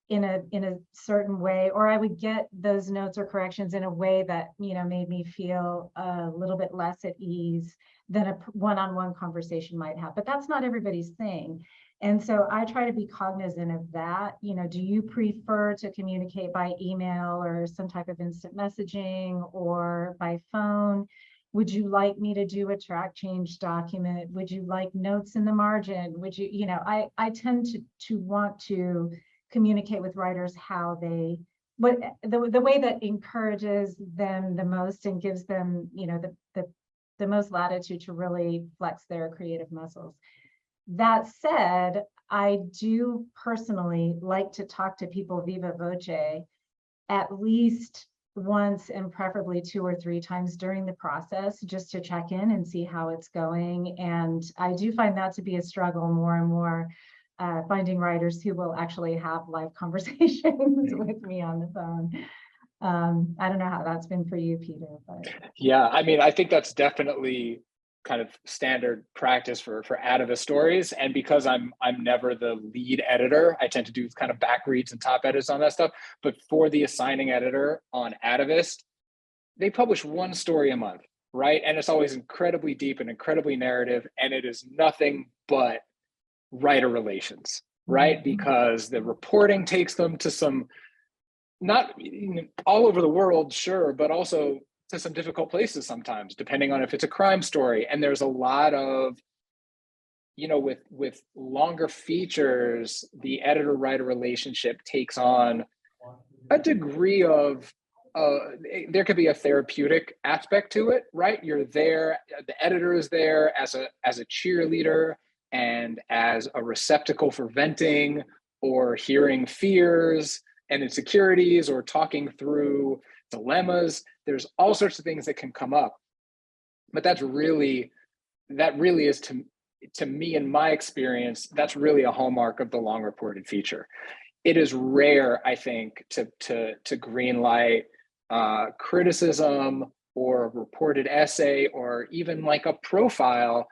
in a certain way, or I would get those notes or corrections in a way that, made me feel a little bit less at ease than a one-on-one conversation might have. But that's not everybody's thing. And so I try to be cognizant of that. Do you prefer to communicate by email or some type of instant messaging, or by phone? Would you like me to do a track change document? Would you like notes in the margin? Would you, I tend to want to communicate with writers how the way that encourages them the most and gives them, the most latitude to really flex their creative muscles. That said, I do personally like to talk to people viva voce at least once, and preferably 2 or 3 times during the process, just to check in and see how it's going. And I do find that to be a struggle more and more, finding writers who will actually have live conversations with me on the phone. I don't know how that's been for you, Peter, but Yeah, I mean, I think that's definitely kind of standard practice for Atavist stories. And because I'm never the lead editor, I tend to do kind of back reads and top edits on that stuff. But for the assigning editor on Atavist, they publish 1 story a month, right? And it's always incredibly deep and incredibly narrative, and it is nothing but writer relations, right? Because the reporting takes them to some, not all over the world, sure, but also to some difficult places sometimes, depending on if it's a crime story. And there's a lot of, with longer features, the editor-writer relationship takes on a degree of, there could be a therapeutic aspect to it, right? You're there, the editor is there as a cheerleader and as a receptacle for venting or hearing fears and insecurities, or talking through dilemmas. There's all sorts of things that can come up, but that really is, to me, in my experience, that's really a hallmark of the long reported feature. It is rare, I think, to green light criticism or a reported essay, or even like a profile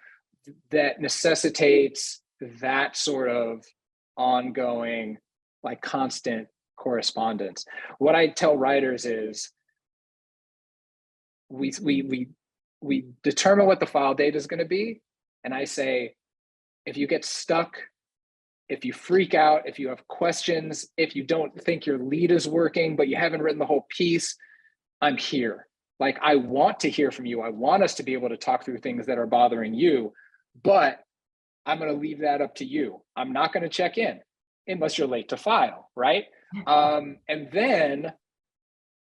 that necessitates that sort of ongoing, like, constant correspondence. What I tell writers is, we determine what the file data is going to be, and I say, if you get stuck, if you freak out, if you have questions, if you don't think your lead is working but you haven't written the whole piece, I'm here. Like, I want to hear from you. I want us to be able to talk through things that are bothering you, but I'm going to leave that up to you. I'm not going to check in unless you're late to file, right? And then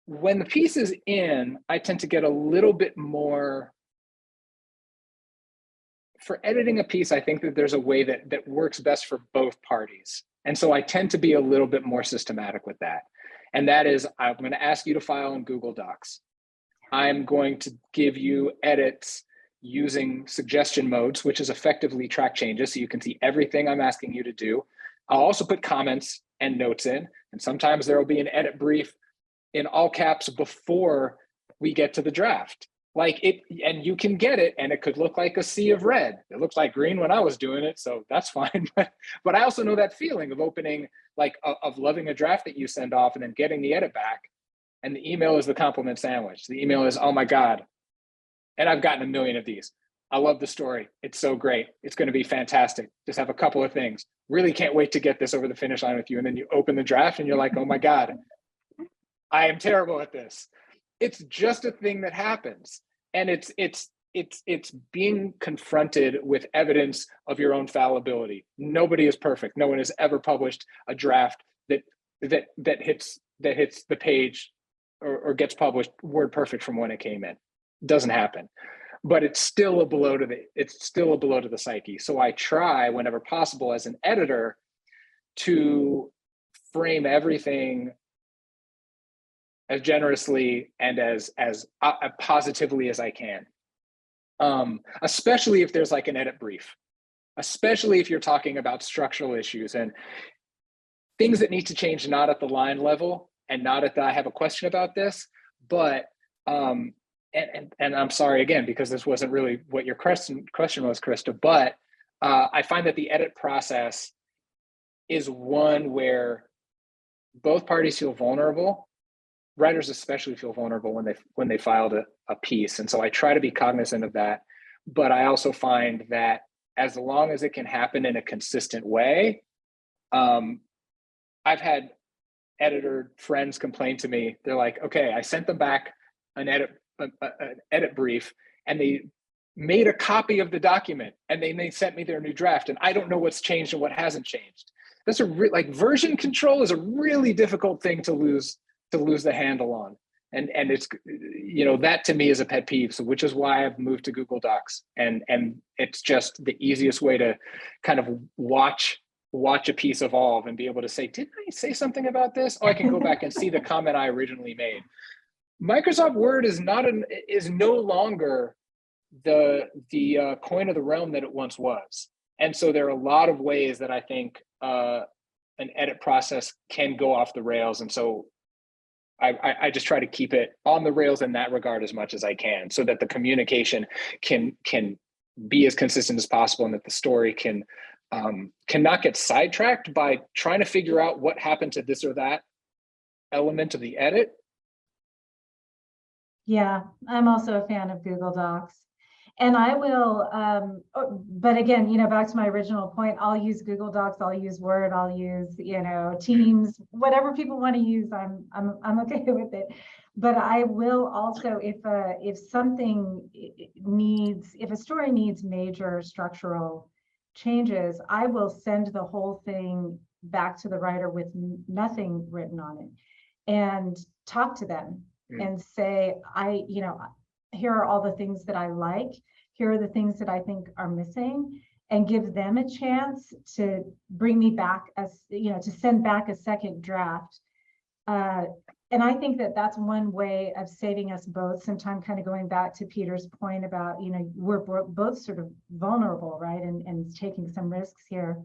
when the piece is in, I tend to get a little bit more, for editing a piece, I think that there's a way that works best for both parties. And so I tend to be a little bit more systematic with that. And that is, I'm going to ask you to file in Google Docs. I'm going to give you edits using suggestion modes, which is effectively track changes, so you can see everything I'm asking you to do. I'll also put comments and notes in, and sometimes there will be an edit brief in all caps before we get to the draft. like it, and you can get it, and it could look like a sea of red. It looked like green when I was doing it, so that's fine. But I also know that feeling of opening, like of loving a draft that you send off and then getting the edit back, and the email is the compliment sandwich. The email is, oh my God. And I've gotten a million of these. I love the story. It's so great. It's going to be fantastic. Just have a couple of things. Really can't wait to get this over the finish line with you. And then you open the draft and you're like, oh my God, I am terrible at this. It's just a thing that happens. And it's being confronted with evidence of your own fallibility. Nobody is perfect. No one has ever published a draft that hits the page or gets published word perfect from when it came in. It doesn't happen. But it's still a blow to the psyche. So I try whenever possible as an editor to frame everything as generously and as positively as I can. Especially if there's like an edit brief, especially if you're talking about structural issues and things that need to change, not at the line level and not at the, I have a question about this, but and I'm sorry again, because this wasn't really what your question was, Krista, but I find that the edit process is one where both parties feel vulnerable. Writers especially feel vulnerable when they filed a piece. And so I try to be cognizant of that. But I also find that as long as it can happen in a consistent way, I've had editor friends complain to me. They're like, okay, I sent them back an edit brief and they made a copy of the document and they sent me their new draft and I don't know what's changed and what hasn't changed. That's like version control is a really difficult thing to lose the handle on. And it's, you know, that to me is a pet peeve. So which is why I've moved to Google Docs, and it's just the easiest way to kind of watch a piece evolve and be able to say, didn't I say something about this? Oh, I can go back and see the comment I originally made. Microsoft Word is no longer the coin of the realm that it once was. And so there are a lot of ways that I think an edit process can go off the rails. And so I just try to keep it on the rails in that regard as much as I can, so that the communication can be as consistent as possible, and that the story can not get sidetracked by trying to figure out what happened to this or that element of the edit. Yeah, I'm also a fan of Google Docs. And I will, but again, you know, back to my original point, I'll use Google Docs, I'll use Word, I'll use, you know, Teams, whatever people want to use, I'm okay with it. But I will also, if a story needs major structural changes, I will send the whole thing back to the writer with nothing written on it and talk to them and say, here are all the things that I like. Here are the things that I think are missing, and give them a chance to bring me back to send back a second draft. And I think that that's one way of saving us both some time, kind of going back to Peter's point about, you know, we're both sort of vulnerable, right? And taking some risks here.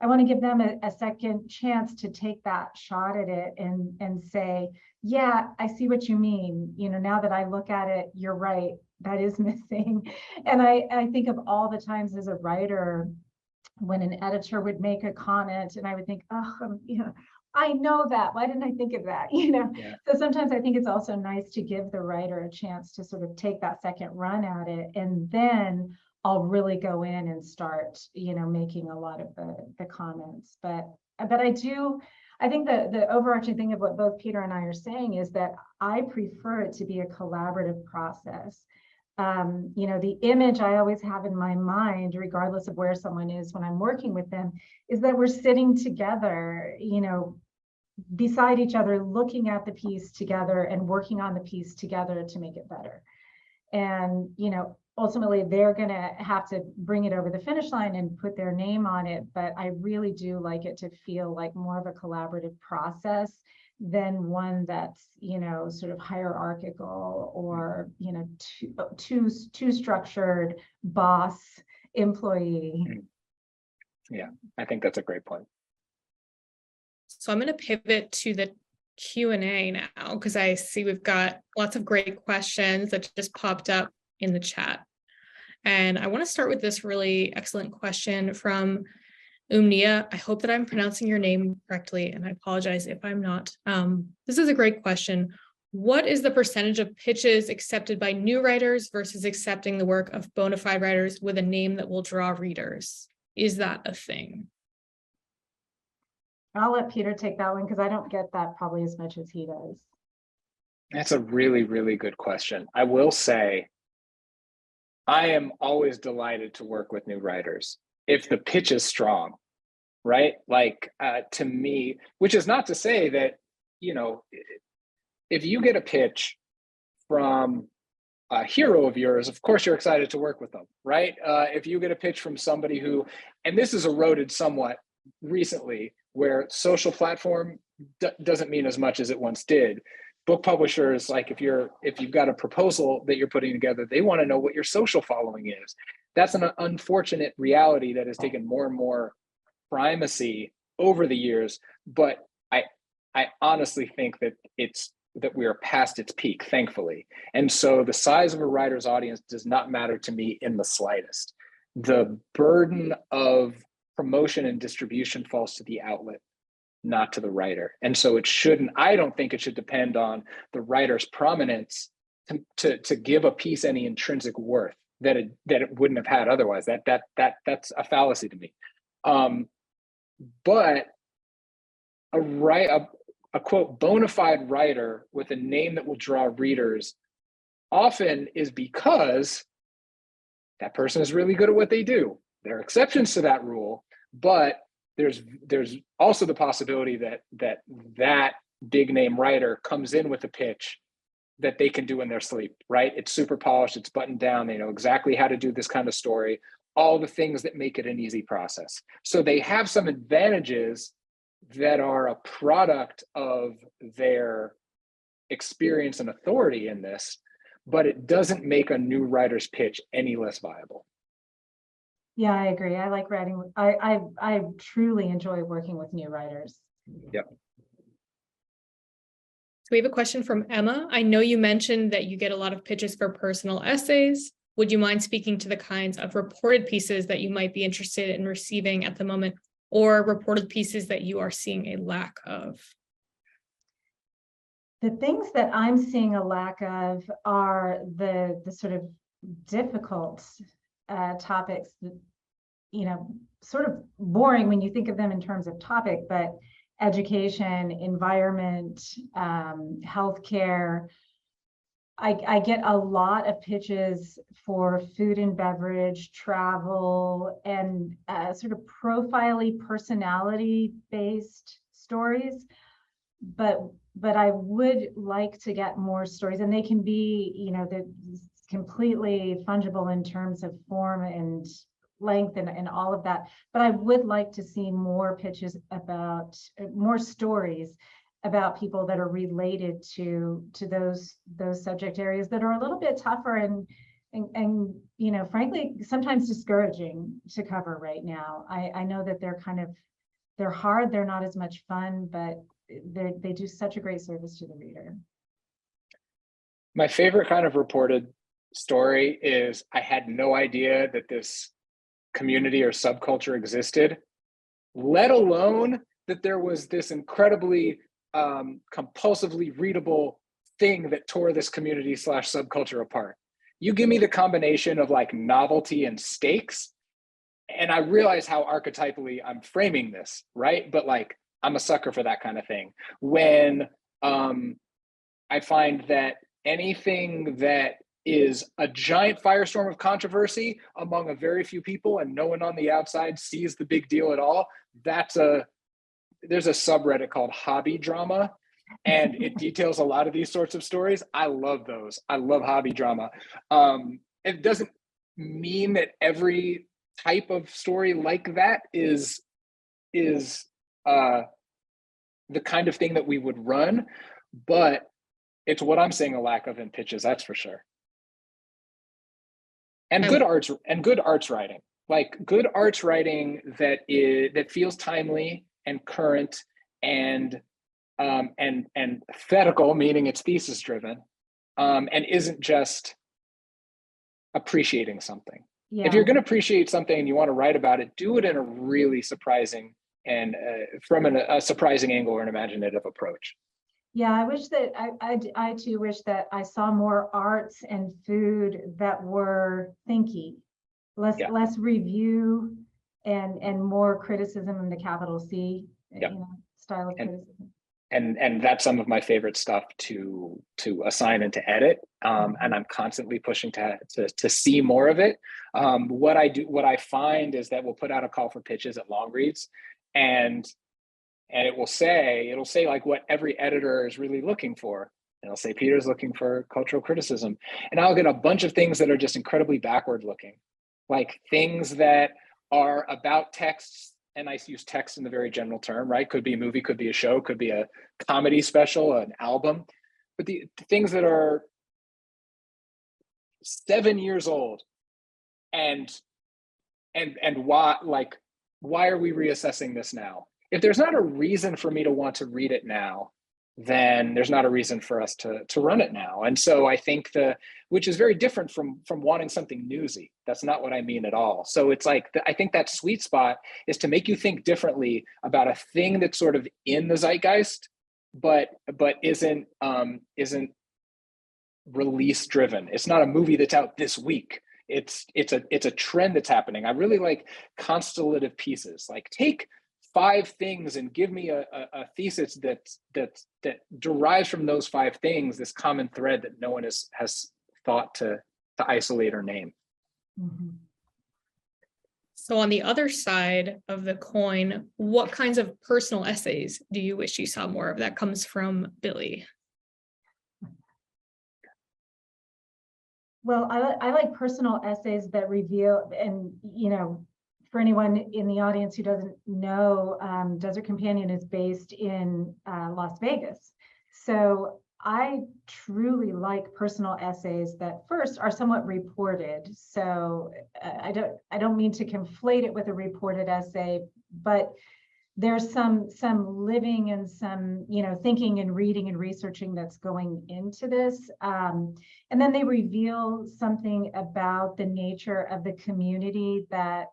I want to give them a second chance to take that shot at it and say, yeah, I see what you mean. You know, now that I look at it, you're right, that is missing. And I think of all the times as a writer when an editor would make a comment and I would think, oh, you know, I know that. Why didn't I think of that? You know, yeah. So sometimes I think it's also nice to give the writer a chance to sort of take that second run at it, and then I'll really go in and start, you know, making a lot of the comments. But I think the overarching thing of what both Peter and I are saying is that I prefer it to be a collaborative process. You know, the image I always have in my mind, regardless of where someone is when I'm working with them, is that we're sitting together, you know, beside each other, looking at the piece together and working on the piece together to make it better. And, you know, ultimately they're going to have to bring it over the finish line and put their name on it. But I really do like it to feel like more of a collaborative process than one that's, you know, sort of hierarchical or, you know, too structured, boss, employee. Yeah, I think that's a great point. So I'm going to pivot to the Q&A now, because I see we've got lots of great questions that just popped up in the chat. And I want to start with this really excellent question from Umnia. I hope that I'm pronouncing your name correctly, and I apologize if I'm not. This is a great question. What is the percentage of pitches accepted by new writers versus accepting the work of bona fide writers with a name that will draw readers? Is that a thing? I'll let Peter take that one because I don't get that probably as much as he does. That's a really, really good question. I will say, I am always delighted to work with new writers if the pitch is strong, right? Like to me, which is not to say that, you know, if you get a pitch from a hero of yours, of course you're excited to work with them, right? If you get a pitch from somebody who, and this is eroded somewhat recently, where social platform doesn't mean as much as it once did. Book publishers, like if you've got a proposal that you're putting together, they want to know what your social following is. That's an unfortunate reality that has taken more and more primacy over the years. But I honestly think that we are past its peak, thankfully. And so the size of a writer's audience does not matter to me in the slightest. The burden of promotion and distribution falls to the outlet, not to the writer. And so I don't think it should depend on the writer's prominence to give a piece any intrinsic worth that it wouldn't have had otherwise. That's a fallacy to me. But a quote bona fide writer with a name that will draw readers often is because that person is really good at what they do. There are exceptions to that rule, but there's also the possibility that big name writer comes in with a pitch that they can do in their sleep, right? It's super polished, it's buttoned down, they know exactly how to do this kind of story, all the things that make it an easy process. So they have some advantages that are a product of their experience and authority in this, but it doesn't make a new writer's pitch any less viable. Yeah, I agree. I like writing. I truly enjoy working with new writers. Yep. So we have a question from Emma. I know you mentioned that you get a lot of pitches for personal essays. Would you mind speaking to the kinds of reported pieces that you might be interested in receiving at the moment, or reported pieces that you are seeing a lack of? The things that I'm seeing a lack of are the sort of difficult topics that, you know, sort of boring when you think of them in terms of topic, but education, environment, healthcare. I get a lot of pitches for food and beverage, travel, and sort of profile-y, personality-based stories. But I would like to get more stories, and they can be, you know, they're completely fungible in terms of form and length and all of that. But I would like to see more pitches about more stories about people that are related to those subject areas that are a little bit tougher and you know, frankly, sometimes discouraging to cover right now. I know that they're hard, they're not as much fun, but they do such a great service to the reader. My favorite kind of reported story is I had no idea that this community or subculture existed, let alone that there was this incredibly compulsively readable thing that tore this community / subculture apart. You give me the combination of like novelty and stakes, and I realize how archetypally I'm framing this, right? But like, I'm a sucker for that kind of thing. When I find that anything that is a giant firestorm of controversy among a very few people and no one on the outside sees the big deal at all, there's a subreddit called Hobby Drama, and it details a lot of these sorts of stories. I love those. I love hobby drama. It doesn't mean that every type of story like that is the kind of thing that we would run, but it's what I'm seeing a lack of in pitches, that's for sure. And good arts writing, like good arts writing that feels timely and current and and thetical, meaning it's thesis driven, and isn't just appreciating something. If you're going to appreciate something and you want to write about it, do it in a really surprising and from a surprising angle or an imaginative approach. Yeah, I wish that I too wish that I saw more arts and food that were thinky, less review and more criticism in the capital C, style of criticism. And that's some of my favorite stuff to assign and to edit. And I'm constantly pushing to see more of it. What I find is that we'll put out a call for pitches at long reads, and it'll say like what every editor is really looking for. And it'll say Peter's looking for cultural criticism, and I'll get a bunch of things that are just incredibly backward looking, like things that are about texts. And I use text in the very general term, right? Could be a movie, could be a show, could be a comedy special, an album. But the things that are 7 years old, and why are we reassessing this now? If there's not a reason for me to want to read it now, then there's not a reason for us to run it now. And so I think which is very different from wanting something newsy. That's not what I mean at all. So it's like, I think that sweet spot is to make you think differently about a thing that's sort of in the zeitgeist, but isn't release driven. It's not a movie that's out this week. It's a trend that's happening. I really like constellative pieces. Like, take 5 things and give me a thesis that derives from those 5 things, this common thread that no one has thought to isolate or name. Mm-hmm. So on the other side of the coin, what kinds of personal essays do you wish you saw more of? That comes from Billy. Well, I like personal essays that reveal, and for anyone in the audience who doesn't know, Desert Companion is based in Las Vegas. So I truly like personal essays that first are somewhat reported. So I don't mean to conflate it with a reported essay, but there's some living and some thinking and reading and researching that's going into this. And then they reveal something about the nature of the community that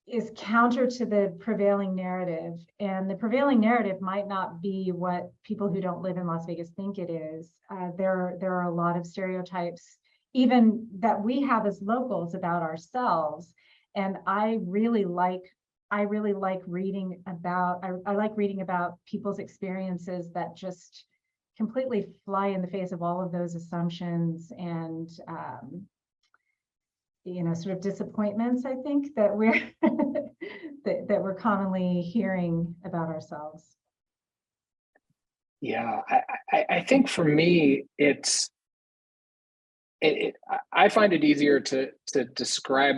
is counter to the prevailing narrative. And the prevailing narrative might not be what people who don't live in Las Vegas think it is. There are a lot of stereotypes, even that we have as locals, about ourselves. And I really like reading about, I like reading about people's experiences that just completely fly in the face of all of those assumptions and sort of disappointments, I think, that we're that we're commonly hearing about ourselves. Yeah, I think for me, I find it easier to describe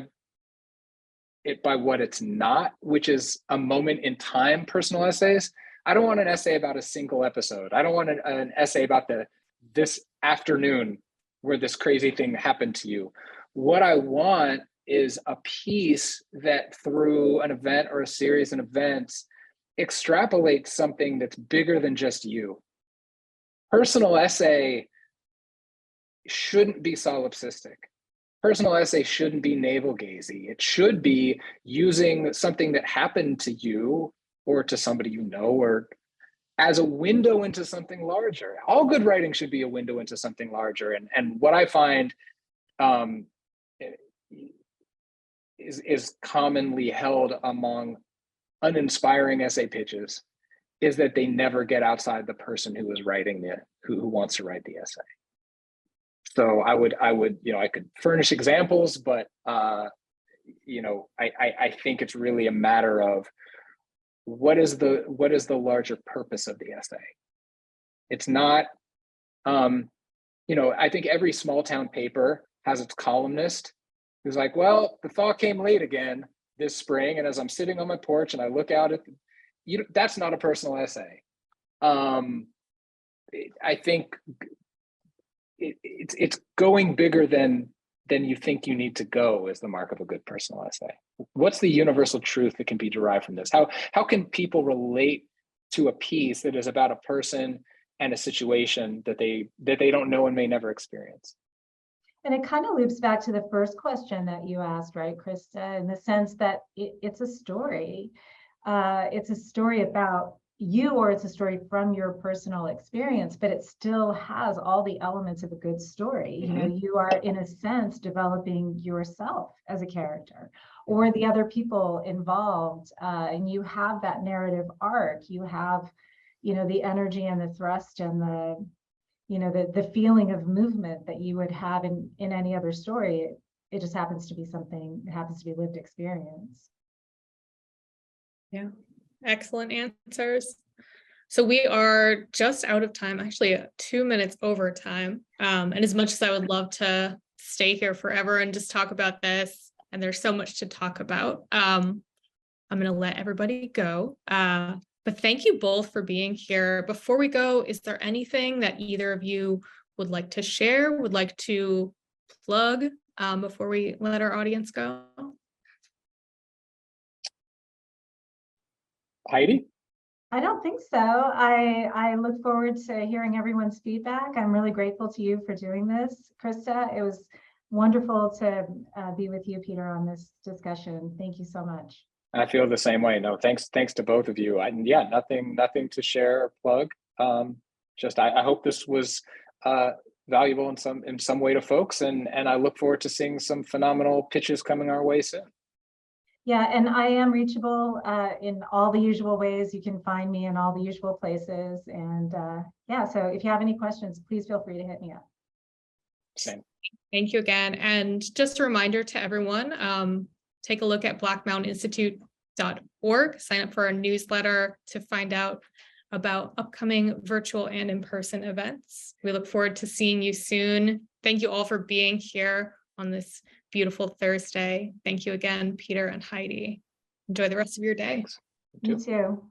it by what it's not, which is a moment in time personal essays. I don't want an essay about a single episode. I don't want an essay about this afternoon where this crazy thing happened to you. What I want is a piece that, through an event or a series of events, extrapolates something that's bigger than just you. Personal essay shouldn't be solipsistic. Personal essay shouldn't be navel-gazy. It should be using something that happened to you or to somebody you know, or as a window into something larger. All good writing should be a window into something larger. And what I find is commonly held among uninspiring essay pitches is that they never get outside the person who is writing who wants to write the essay. So I could furnish examples, but I think it's really a matter of what is the larger purpose of the essay. It's not, I think every small town paper has its columnist who's like, well, the thaw came late again this spring, and as I'm sitting on my porch and I look out at that's not a personal essay. I think it's going bigger than you think you need to go is the mark of a good personal essay. What's the universal truth that can be derived from this? How can people relate to a piece that is about a person and a situation that they don't know and may never experience. And it kind of loops back to the first question that you asked, right, Krista, in the sense that it's a story. It's a story about you, or it's a story from your personal experience, but it still has all the elements of a good story. You know, you are in a sense developing yourself as a character, or the other people involved, and you have that narrative arc. You have, you know, the energy and the thrust and the, you know, the feeling of movement that you would have in any other story. It just happens to be something, it happens to be lived experience. Yeah, excellent answers. So we are just out of time, actually 2 minutes over time. And as much as I would love to stay here forever and just talk about this, and there's so much to talk about, I'm going to let everybody go. But thank you both for being here. Before we go, is there anything that either of you would like to share, would like to plug before we let our audience go? Heidi? I don't think so. I look forward to hearing everyone's feedback. I'm really grateful to you for doing this, Krista. It was wonderful to be with you, Peter, on this discussion. Thank you so much. I feel the same way. No, thanks to both of you. Yeah, nothing to share or plug. Just I hope this was valuable in some way to folks, and I look forward to seeing some phenomenal pitches coming our way soon. Yeah, and I am reachable in all the usual ways. You can find me in all the usual places. And yeah, so if you have any questions, please feel free to hit me up. Same. Thank you again. And just a reminder to everyone, take a look at blackmountainstitute.org, sign up for our newsletter to find out about upcoming virtual and in-person events. We look forward to seeing you soon. Thank you all for being here on this beautiful Thursday. Thank you again, Peter and Heidi. Enjoy the rest of your day. You too.